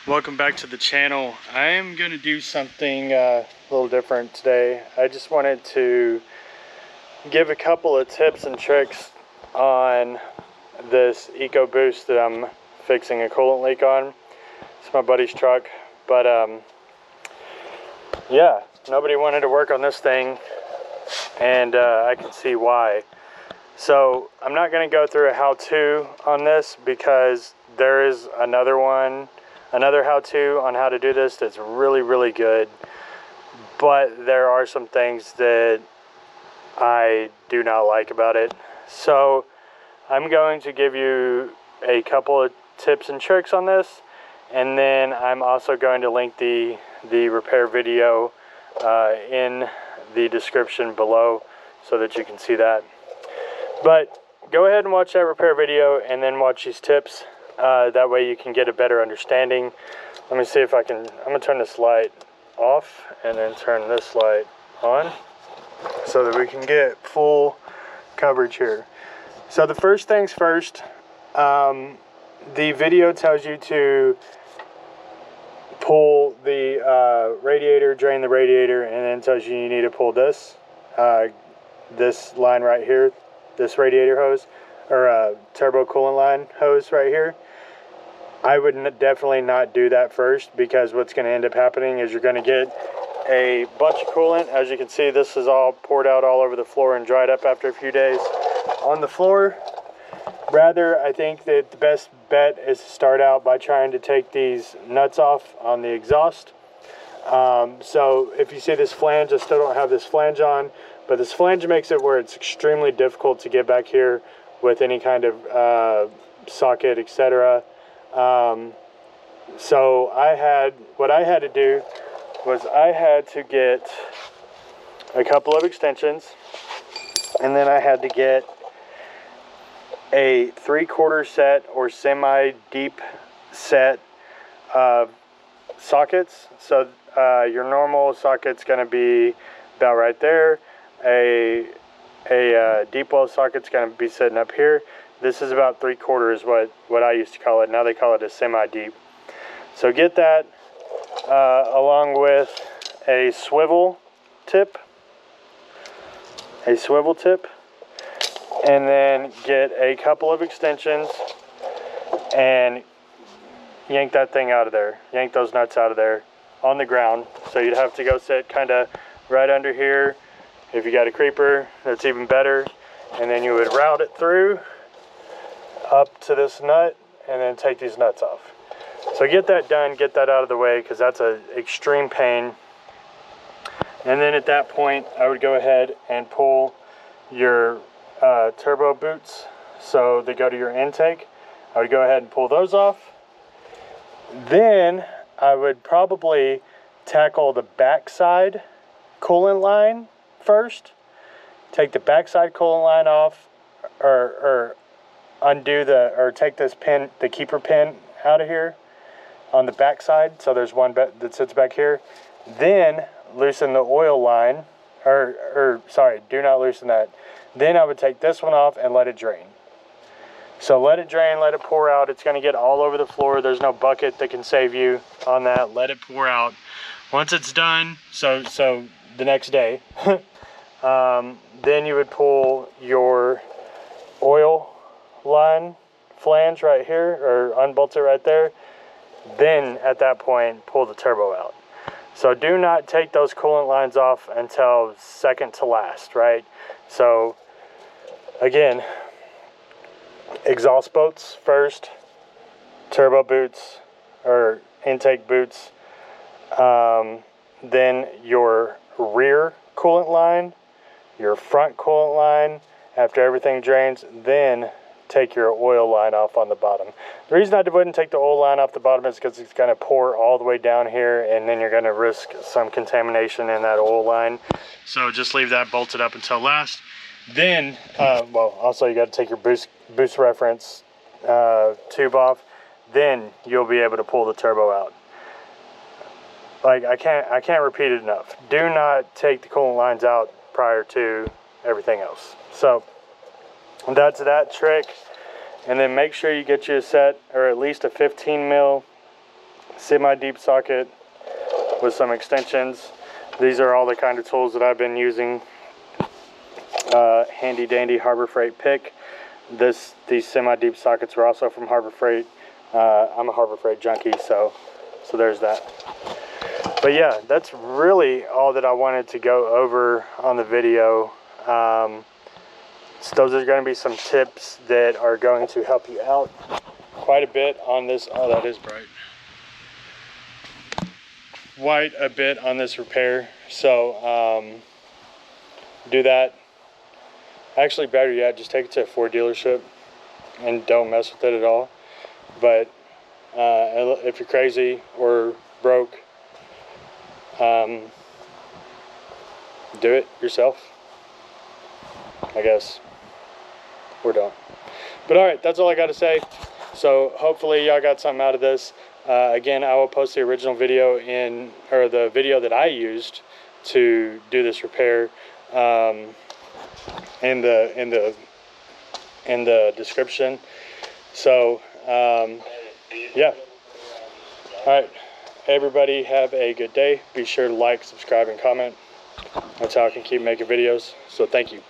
Welcome back to the channel. I am going to do something a little different today. I just wanted to give a couple of tips and tricks on this Ecoboost that I'm fixing a coolant leak on. It's my buddy's truck, but yeah, nobody wanted to work on this thing, and I can see why. So I'm not going to go through a how-to on this because there is another how-to on how to do this that's really good, but there are some things that I do not like about it. So I'm going to give you a couple of tips and tricks on this, and then I'm also going to link the repair video in the description below so that you can see that. But go ahead and watch that repair video and then watch these tips. That way you can get a better understanding. Let me see if I can. I'm going to turn this light off and then turn this light on so that we can get full coverage here. So the first things first, the video tells you to pull the radiator, drain the radiator, and then tells you need to pull this line right here, this radiator hose, or turbo coolant line hose right here. I would definitely not do that first, because what's going to end up happening is you're going to get a bunch of coolant. As you can see, this is all poured out all over the floor and dried up after a few days on the floor. Rather, I think that the best bet is to start out by trying to take these nuts off on the exhaust. So if you see this flange, I still don't have this flange on, but this flange makes it where it's extremely difficult to get back here with any kind of socket, etc. So what I had to do was I had to get a couple of extensions, and then I had to get a 3/4 set or semi-deep set of sockets. So your normal socket's going to be about right there. A deep well socket's going to be sitting up here. This is about 3/4 what I used to call it. Now they call it a semi-deep. So get that along with a swivel tip, and then get a couple of extensions and yank that thing out of there. Yank those nuts out of there on the ground. So you'd have to go sit kind of right under here. If you got a creeper, that's even better. And then you would route it through up to this nut and then take these nuts off. So get that done, get that out of the way, because that's an extreme pain. And then at that point, I would go ahead and pull your turbo boots, so they go to your intake. I would go ahead and pull those off. Then I would probably tackle the backside coolant line first. Take the backside coolant line off, or undo or take this pin, the keeper pin, out of here on the backside. So there's one that sits back here. Then loosen the oil line, or sorry, do not loosen that. Then I would take this one off and let it drain. So let it drain, let it pour out. It's going to get all over the floor. There's no bucket that can save you on that. Let it pour out. Once it's done, so the next day, then you would pull your oil line flange right here, or unbolt it right there. Then at that point, pull the turbo out. So do not take those coolant lines off until second to last, right? So again, exhaust bolts first, turbo boots or intake boots, then your rear coolant line, your front coolant line. After everything drains, then take your oil line off on the bottom. The reason I wouldn't take the oil line off the bottom is because it's going to pour all the way down here, and then you're going to risk some contamination in that oil line. So just leave that bolted up until last. Then, well, also you got to take your boost reference tube off. Then you'll be able to pull the turbo out. Like, I can't repeat it enough. Do not take the coolant lines out prior to everything else. So that's that trick. And then make sure you get you a set, or at least a 15 mil semi-deep socket with some extensions. These are all the kind of tools that I've been using. Handy dandy Harbor Freight pick. These semi-deep sockets are also from Harbor Freight. I'm a Harbor Freight junkie, so there's that. But yeah, that's really all that I wanted to go over on the video. So those are going to be some tips that are going to help you out quite a bit on this. Oh, that is bright. Quite a bit on this repair. So do that. Actually, better yet, just take it to a Ford dealership and don't mess with it at all. But if you're crazy or broke, do it yourself, I guess, or don't. But all right, that's all I got to say. So hopefully y'all got something out of this. Again, I will post the original video or the video that I used to do this repair in the description. So yeah. All right, everybody have a good day. Be sure to like, subscribe, and comment. That's how I can keep making videos. So thank you.